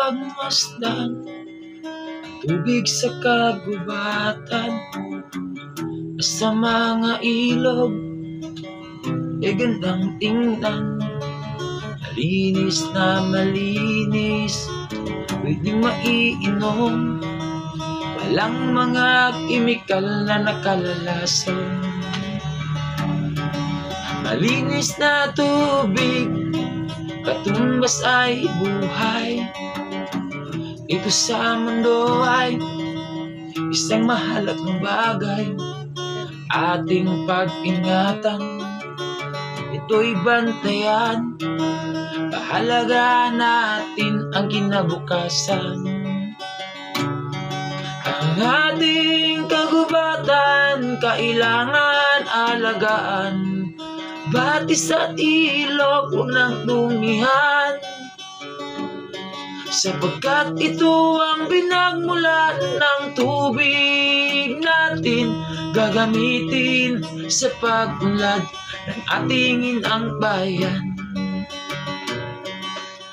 pagmasdan, tubig sa kagubatan, sa mga ilog, gandang tingnan. Malinis na malinis, pwedeng maiinom, walang mga kemikal na nakalalason. Malinis na tubig, katumbas ay buhay. Ito sa mundo ay isang mahalagang bagay, ating pag-ingatan, ito'y bantayan. Pahalaga natin ang kinabukasan. Ang ating kagubatan kailangan alagaan, batis at ilog huwag nang dumihan, sapagkat ito ang pinagmulan ng tubig natin, gagamitin sa pag-unlad ng ating inang bayan.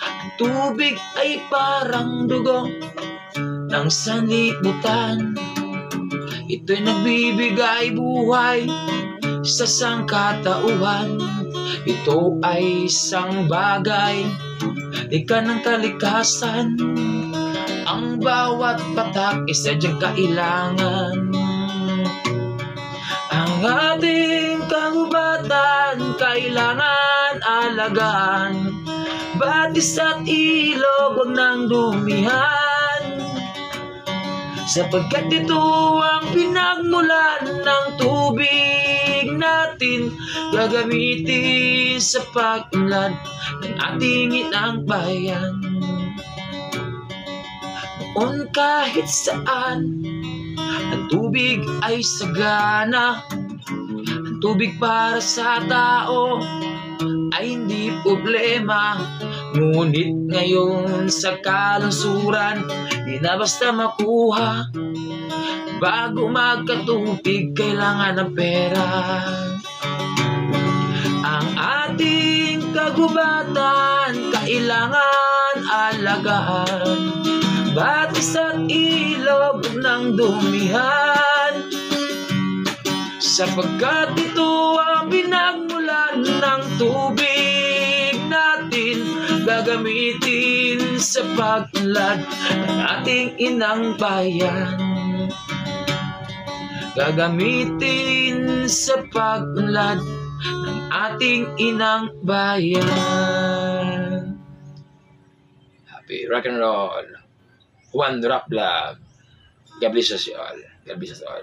Ang tubig ay parang dugo ng sanlibutan, ito'y nagbibigay buhay sa sangkatauhan. Ito ay isang bagay, ika ng kalikasan, ang bawat patak isa diyang kailangan. Ang ating kagubatan kailangan alagaan, batis at ilog huwag nang dumihan, sapagkat ito ang pinagmulan ng tubig natin, gagamitin sa pag-unlad ng ating inang bayan. Noon kahit saan, ang tubig ay sagana. Ang tubig para sa tao ay hindi problema. Ngunit ngayon sa kalungsuran, di na basta makuha. Bago magkatubig, kailangan ng pera. Ang ating kagubatan kailangan alagaan, batis at ilog huwag nang dumihan, sapagkat ito ang pinagmulan ng tubig natin, gagamitin sa pag-unlad ng ating inang bayan. Gagamitin sa pag-unlad ng ating inang bayan. Happy rock and roll. One drop love. God bless us all. God bless us all.